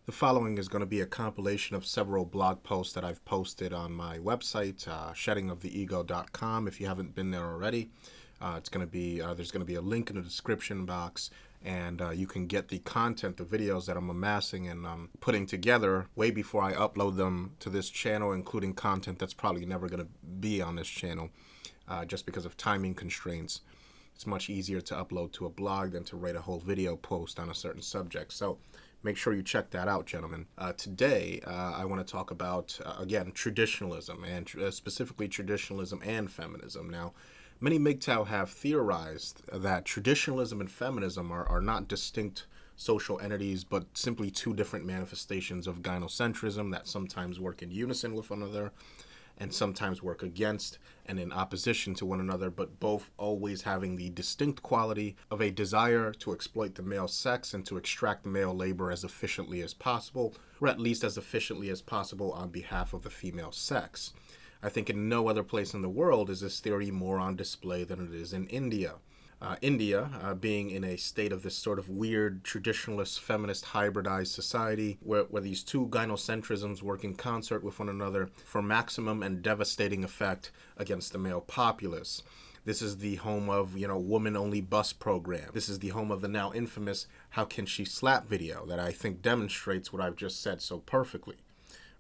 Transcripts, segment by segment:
The following is going to be a compilation of several blog posts that I've posted on my website, sheddingoftheego.com. If you haven't been there already, it's going to be there's going to be a link in the description box, and you can get the content, the videos that I'm amassing and putting together way before I upload them to this channel, including content that's probably never going to be on this channel, just because of timing constraints. It's much easier to upload to a blog than to write a whole video post on a certain subject. So make sure you check that out, gentlemen. Today, I want to talk about, again, traditionalism, and specifically traditionalism and feminism. Now, many MGTOW have theorized that traditionalism and feminism are not distinct social entities, but simply two different manifestations of gynocentrism that sometimes work in unison with one another and sometimes work against and in opposition to one another, but both always having the distinct quality of a desire to exploit the male sex and to extract the male labor as efficiently as possible, or at least as efficiently as possible on behalf of the female sex. I think in no other place in the world is this theory more on display than it is in India. India, being in a state of this sort of weird traditionalist feminist hybridized society where these two gynocentrisms work in concert with one another for maximum and devastating effect against the male populace. This is the home of, woman-only bus program. This is the home of the now infamous "How Can She Slap" video that I think demonstrates what I've just said so perfectly.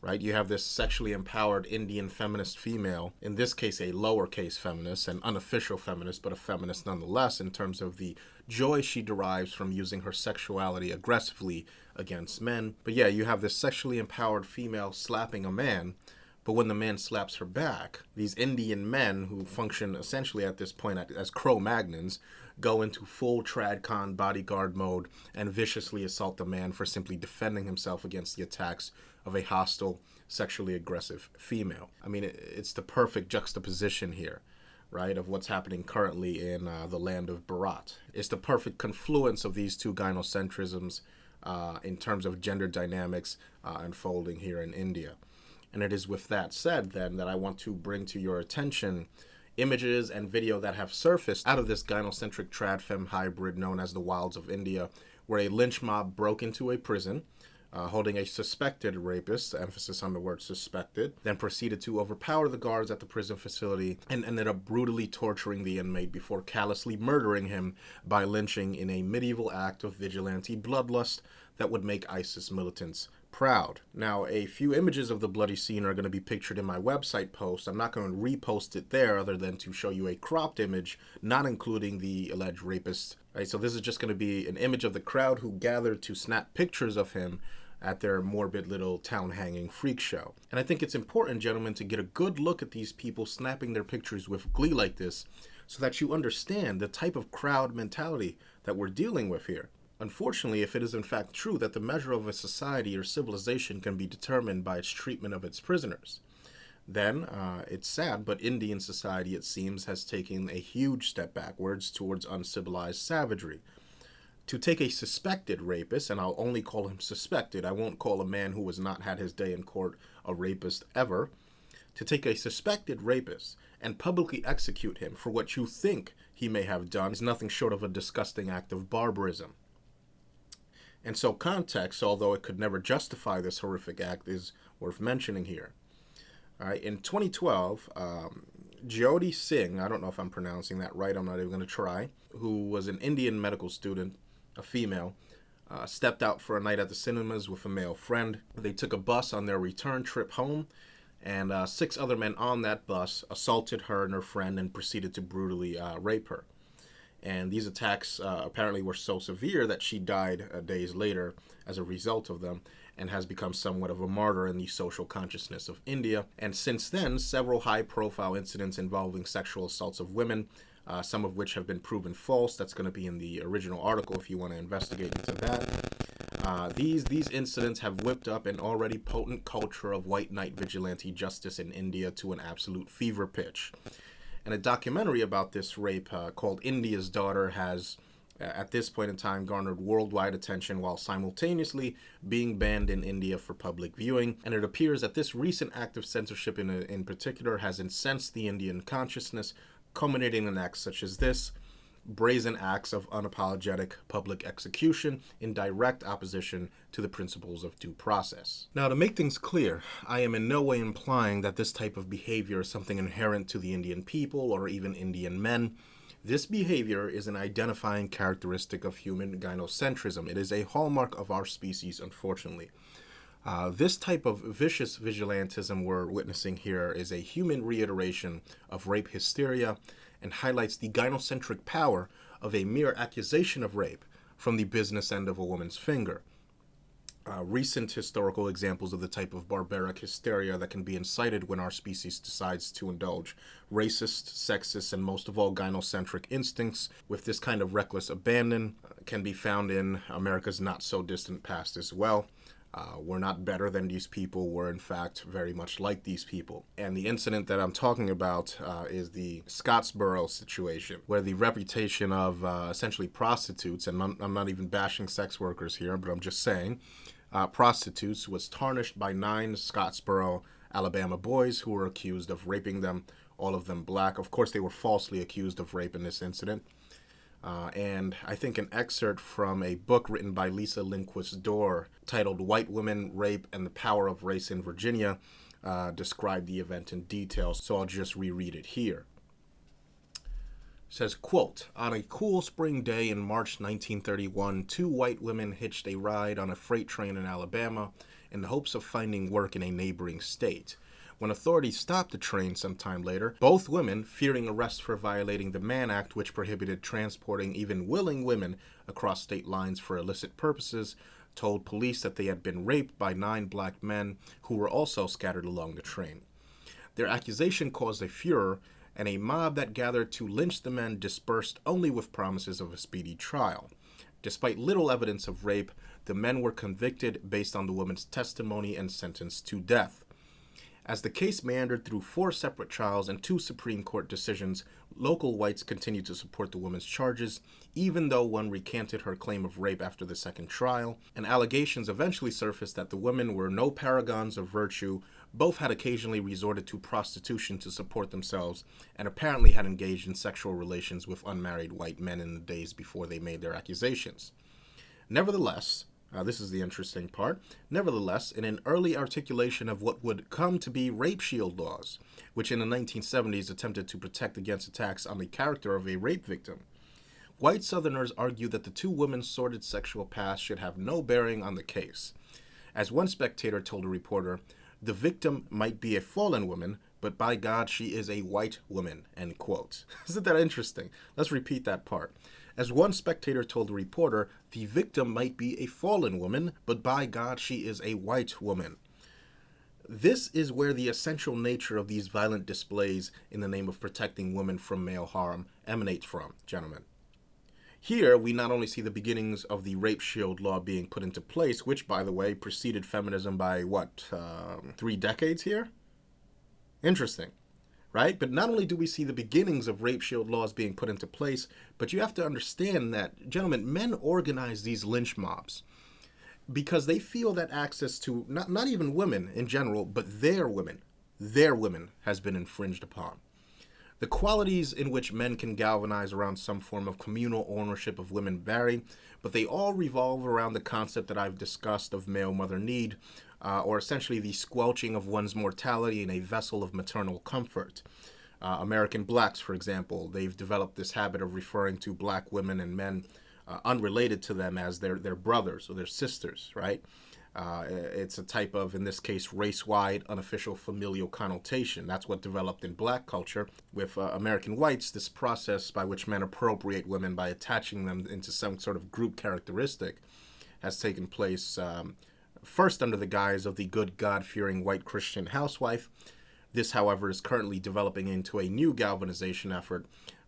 Right? You have this sexually empowered Indian feminist female, in this case a lowercase feminist, an unofficial feminist, but a feminist nonetheless in terms of the joy she derives from using her sexuality aggressively against men. But yeah, you have this sexually empowered female slapping a man, but when the man slaps her back, these Indian men who function essentially at this point as Cro-Magnons go into full tradcon bodyguard mode and viciously assault the man for simply defending himself against the attacks of a hostile, sexually aggressive female. I mean, it's the perfect juxtaposition here, right, of what's happening currently in the land of Bharat. It's the perfect confluence of these two gynocentrisms in terms of gender dynamics unfolding here in India. And it is with that said, then, that I want to bring to your attention images and video that have surfaced out of this gynocentric trad-fem hybrid known as the wilds of India, where a lynch mob broke into a prison, holding a suspected rapist, emphasis on the word suspected, then proceeded to overpower the guards at the prison facility and ended up brutally torturing the inmate before callously murdering him by lynching in a medieval act of vigilante bloodlust that would make ISIS militants proud. Now, a few images of the bloody scene are going to be pictured in my website post. I'm not going to repost it there other than to show you a cropped image, not including the alleged rapist. Right, so this is just going to be an image of the crowd who gathered to snap pictures of him at their morbid little town-hanging freak show. And I think it's important, gentlemen, to get a good look at these people snapping their pictures with glee like this so that you understand the type of crowd mentality that we're dealing with here. Unfortunately, if it is in fact true that the measure of a society or civilization can be determined by its treatment of its prisoners, then it's sad, but Indian society, it seems, has taken a huge step backwards towards uncivilized savagery. To take a suspected rapist, and I'll only call him suspected, I won't call a man who has not had his day in court a rapist ever, to take a suspected rapist and publicly execute him for what you think he may have done is nothing short of a disgusting act of barbarism. And so context, although it could never justify this horrific act, is worth mentioning here. All right, in 2012, Jyoti Singh, I don't know if I'm pronouncing that right, I'm not even going to try, who was an Indian medical student, a female, stepped out for a night at the cinemas with a male friend. They took a bus on their return trip home, and 6 other men on that bus assaulted her and her friend and proceeded to brutally rape her. And these attacks apparently were so severe that she died days later as a result of them and has become somewhat of a martyr in the social consciousness of India. And since then, several high-profile incidents involving sexual assaults of women, some of which have been proven false. That's going to be in the original article if you want to investigate into that. These incidents have whipped up an already potent culture of white knight vigilante justice in India to an absolute fever pitch. And a documentary about this rape called India's Daughter has, at this point in time, garnered worldwide attention while simultaneously being banned in India for public viewing. And it appears that this recent act of censorship in particular has incensed the Indian consciousness, culminating in acts such as this, brazen acts of unapologetic public execution in direct opposition to the principles of due process. Now, to make things clear, I am in no way implying that this type of behavior is something inherent to the Indian people or even Indian men. This behavior is an identifying characteristic of human gynocentrism. It is a hallmark of our species, unfortunately. This type of vicious vigilantism we're witnessing here is a human reiteration of rape hysteria and highlights the gynocentric power of a mere accusation of rape from the business end of a woman's finger. Recent historical examples of the type of barbaric hysteria that can be incited when our species decides to indulge racist, sexist, and most of all gynocentric instincts with this kind of reckless abandon can be found in America's not-so-distant past as well. We're not better than these people. We're, in fact, very much like these people. And the incident that I'm talking about is the Scottsboro situation, where the reputation of essentially prostitutes, and I'm not even bashing sex workers here, but I'm just saying, prostitutes was tarnished by 9 Scottsboro, Alabama boys who were accused of raping them, all of them black. Of course, they were falsely accused of rape in this incident. And I think an excerpt from a book written by Lisa Lindquist Dorr titled White Women, Rape, and the Power of Race in Virginia described the event in detail, so I'll just reread it here. It says, quote, "On a cool spring day in March 1931, 2 white women hitched a ride on a freight train in Alabama in the hopes of finding work in a neighboring state. When authorities stopped the train sometime later, both women, fearing arrest for violating the Mann Act, which prohibited transporting even willing women across state lines for illicit purposes, told police that they had been raped by 9 black men who were also scattered along the train. Their accusation caused a furor, and a mob that gathered to lynch the men dispersed only with promises of a speedy trial. Despite little evidence of rape, the men were convicted based on the woman's testimony and sentenced to death. As the case meandered through 4 separate trials and 2 Supreme Court decisions, local whites continued to support the woman's charges, even though one recanted her claim of rape after the second trial, and allegations eventually surfaced that the women were no paragons of virtue, both had occasionally resorted to prostitution to support themselves, and apparently had engaged in sexual relations with unmarried white men in the days before they made their accusations. Nevertheless, this is the interesting part. Nevertheless, in an early articulation of what would come to be rape shield laws, which in the 1970s attempted to protect against attacks on the character of a rape victim, white Southerners argued that the 2 women's sordid sexual past should have no bearing on the case. As one spectator told a reporter, "The victim might be a fallen woman, but by God, she is a white woman," end quote. Isn't that interesting? Let's repeat that part. As one spectator told the reporter, the victim might be a fallen woman, but by God, she is a white woman. This is where the essential nature of these violent displays in the name of protecting women from male harm emanates from, gentlemen. Here, we not only see the beginnings of the rape shield law being put into place, which, by the way, preceded feminism by, 3 decades here? Interesting. Right? But not only do we see the beginnings of rape shield laws being put into place, but you have to understand that, gentlemen, men organize these lynch mobs because they feel that access to not even women in general, but their women has been infringed upon. The qualities in which men can galvanize around some form of communal ownership of women vary, but they all revolve around the concept that I've discussed of male mother need, or essentially the squelching of one's mortality in a vessel of maternal comfort. American blacks, for example, they've developed this habit of referring to black women and men unrelated to them as their brothers or their sisters, right? It's a type of, in this case, race-wide, unofficial familial connotation. That's what developed in black culture. With American whites, this process by which men appropriate women by attaching them into some sort of group characteristic has taken place first under the guise of the good God-fearing white Christian housewife. This, however, is currently developing into a new galvanization effort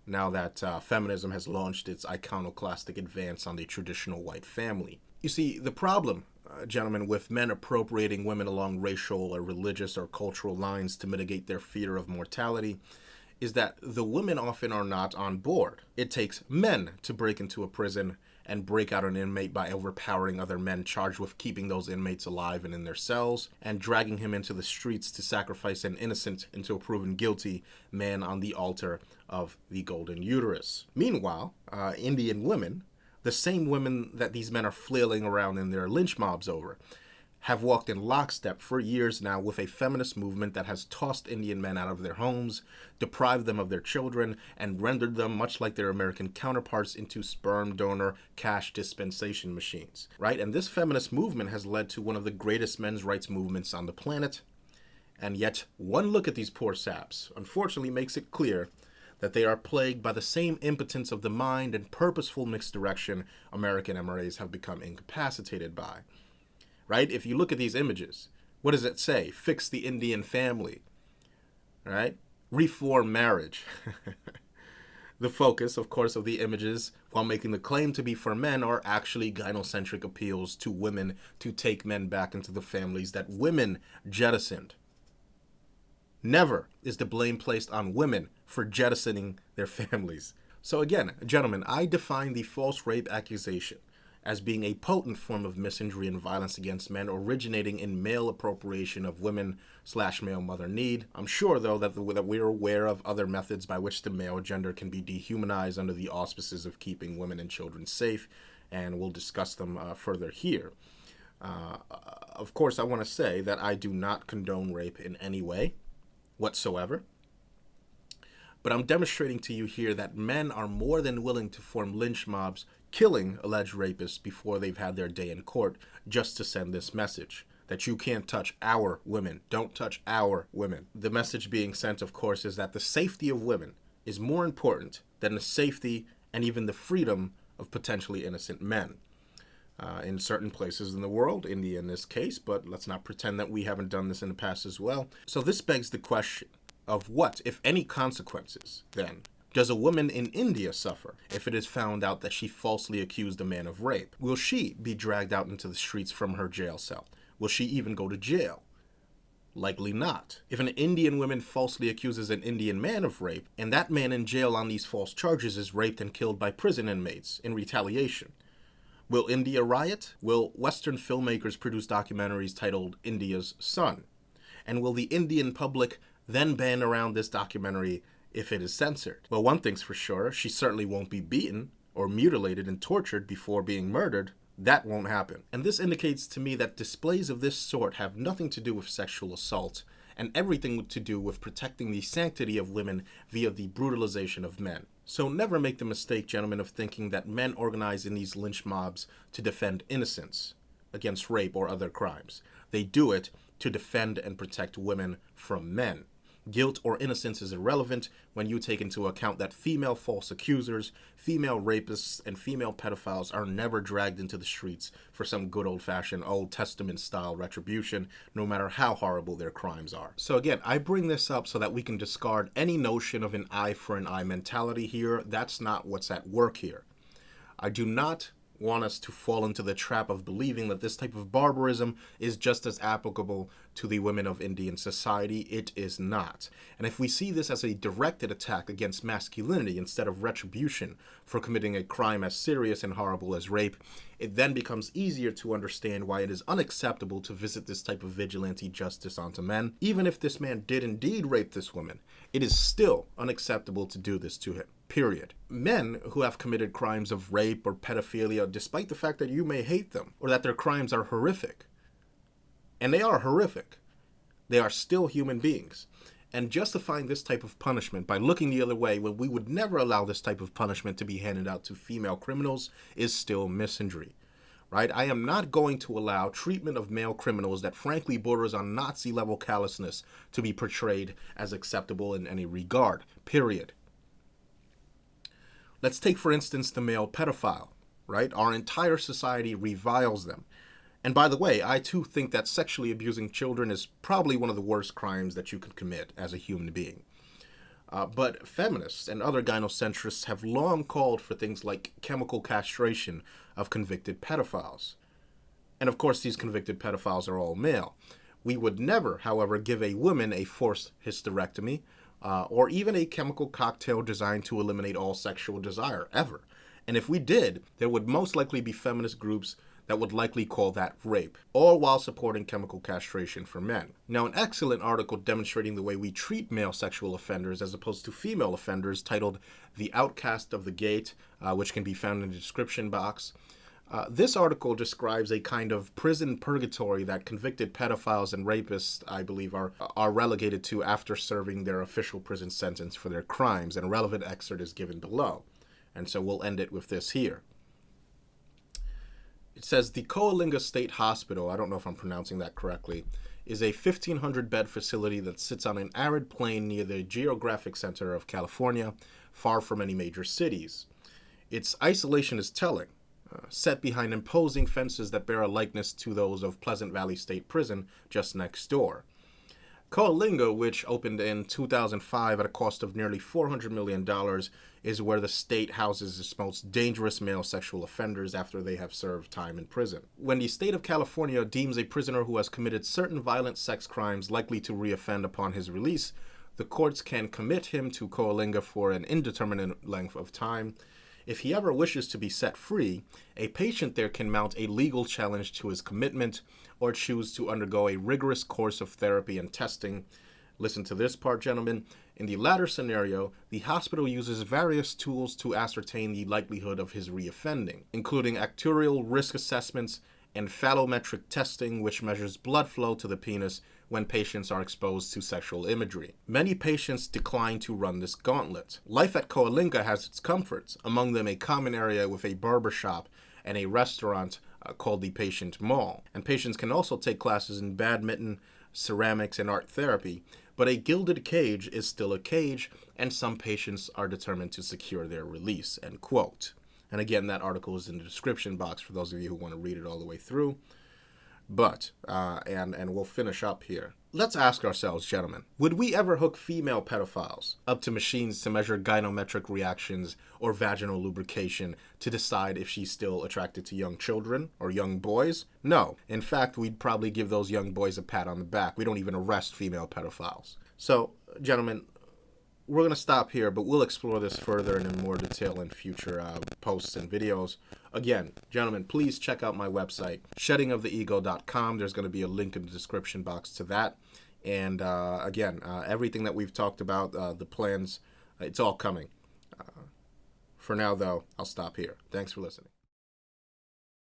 now that feminism has launched its iconoclastic advance on the traditional white family. You see, the problem, gentlemen, with men appropriating women along racial or religious or cultural lines to mitigate their fear of mortality is that the women often are not on board. It takes men to break into a prison and break out an inmate by overpowering other men charged with keeping those inmates alive and in their cells, and dragging him into the streets to sacrifice an innocent until proven guilty man on the altar of the golden uterus. Meanwhile, Indian women, the same women that these men are flailing around in their lynch mobs over, have walked in lockstep for years now with a feminist movement that has tossed Indian men out of their homes, deprived them of their children, and rendered them, much like their American counterparts, into sperm donor cash dispensation machines, right? And this feminist movement has led to one of the greatest men's rights movements on the planet. And yet, one look at these poor saps unfortunately makes it clear that they are plagued by the same impotence of the mind and purposeful misdirection American MRAs have become incapacitated by. Right? If you look at these images, what does it say? Fix the Indian family, right? Reform marriage. The focus, of course, of the images, while making the claim to be for men, are actually gynocentric appeals to women to take men back into the families that women jettisoned. Never is the blame placed on women for jettisoning their families. So again, gentlemen, I define the false rape accusation as being a potent form of misandry and violence against men originating in male appropriation of women/male mother need. I'm sure, though, that we're aware of other methods by which the male gender can be dehumanized under the auspices of keeping women and children safe, and we'll discuss them further here. Of course, I want to say that I do not condone rape in any way whatsoever. But I'm demonstrating to you here that men are more than willing to form lynch mobs, killing alleged rapists before they've had their day in court, just to send this message that you can't touch our women. Don't touch our women. The message being sent, of course, is that the safety of women is more important than the safety and even the freedom of potentially innocent men. In certain places in the world, India in this case, but let's not pretend that we haven't done this in the past as well. So this begs the question of what, if any, consequences, then, does a woman in India suffer if it is found out that she falsely accused a man of rape? Will she be dragged out into the streets from her jail cell? Will she even go to jail? Likely not. If an Indian woman falsely accuses an Indian man of rape, and that man in jail on these false charges is raped and killed by prison inmates in retaliation, will India riot? Will Western filmmakers produce documentaries titled India's Son? And will the Indian public then ban around this documentary if it is censored? Well, one thing's for sure, she certainly won't be beaten or mutilated and tortured before being murdered. That won't happen. And this indicates to me that displays of this sort have nothing to do with sexual assault and everything to do with protecting the sanctity of women via the brutalization of men. So never make the mistake, gentlemen, of thinking that men organize in these lynch mobs to defend innocence against rape or other crimes. They do it to defend and protect women from men. Guilt or innocence is irrelevant when you take into account that female false accusers, female rapists, and female pedophiles are never dragged into the streets for some good old-fashioned Old Testament-style retribution, no matter how horrible their crimes are. So again, I bring this up so that we can discard any notion of an eye for an eye mentality here. That's not what's at work here. I do not want us to fall into the trap of believing that this type of barbarism is just as applicable to the women of Indian society. It is not. And if we see this as a directed attack against masculinity instead of retribution for committing a crime as serious and horrible as rape, it then becomes easier to understand why it is unacceptable to visit this type of vigilante justice onto men. Even if this man did indeed rape this woman, it is still unacceptable to do this to him. Period. Men who have committed crimes of rape or pedophilia, despite the fact that you may hate them or that their crimes are horrific, and they are horrific, they are still human beings. And justifying this type of punishment by looking the other way when we would never allow this type of punishment to be handed out to female criminals is still misandry. Right? I am not going to allow treatment of male criminals that frankly borders on Nazi-level callousness to be portrayed as acceptable in any regard. Period. Let's take, for instance, the male pedophile, right? Our entire society reviles them. And by the way, I too think that sexually abusing children is probably one of the worst crimes that you could commit as a human being. But feminists and other gynocentrists have long called for things like chemical castration of convicted pedophiles. And of course, these convicted pedophiles are all male. We would never, however, give a woman a forced hysterectomy, or even a chemical cocktail designed to eliminate all sexual desire, ever. And if we did, there would most likely be feminist groups that would likely call that rape, all while supporting chemical castration for men. Now, an excellent article demonstrating the way we treat male sexual offenders as opposed to female offenders, titled "The Outcast of the Gate," which can be found in the description box. This article describes a kind of prison purgatory that convicted pedophiles and rapists, I believe, are relegated to after serving their official prison sentence for their crimes, and a relevant excerpt is given below. And so we'll end it with this here. It says, the Coalinga State Hospital, I don't know if I'm pronouncing that correctly, is a 1,500-bed facility that sits on an arid plain near the geographic center of California, far from any major cities. Its isolation is telling, set behind imposing fences that bear a likeness to those of Pleasant Valley State Prison just next door. Coalinga, which opened in 2005 at a cost of nearly $400 million, is where the state houses its most dangerous male sexual offenders after they have served time in prison. When the state of California deems a prisoner who has committed certain violent sex crimes likely to reoffend upon his release, the courts can commit him to Coalinga for an indeterminate length of time. If he ever wishes to be set free, a patient there can mount a legal challenge to his commitment or choose to undergo a rigorous course of therapy and testing. Listen to this part, gentlemen. In the latter scenario, the hospital uses various tools to ascertain the likelihood of his reoffending, including actuarial risk assessments and phallometric testing, which measures blood flow to the penis when patients are exposed to sexual imagery. Many patients decline to run this gauntlet. Life at Coalinga has its comforts, among them a common area with a barber shop and a restaurant called the Patient Mall. And patients can also take classes in badminton, ceramics, and art therapy. But a gilded cage is still a cage, and some patients are determined to secure their release, end quote. And again, that article is in the description box for those of you who want to read it all the way through. But, and we'll finish up here. Let's ask ourselves, gentlemen, would we ever hook female pedophiles up to machines to measure gynometric reactions or vaginal lubrication to decide if she's still attracted to young children or young boys? No. In fact, we'd probably give those young boys a pat on the back. We don't even arrest female pedophiles. So, gentlemen, we're going to stop here, but we'll explore this further and in more detail in future posts and videos. Again, gentlemen, please check out my website, sheddingoftheego.com. There's going to be a link in the description box to that. And again, everything that we've talked about, the plans, it's all coming. For now, though, I'll stop here. Thanks for listening.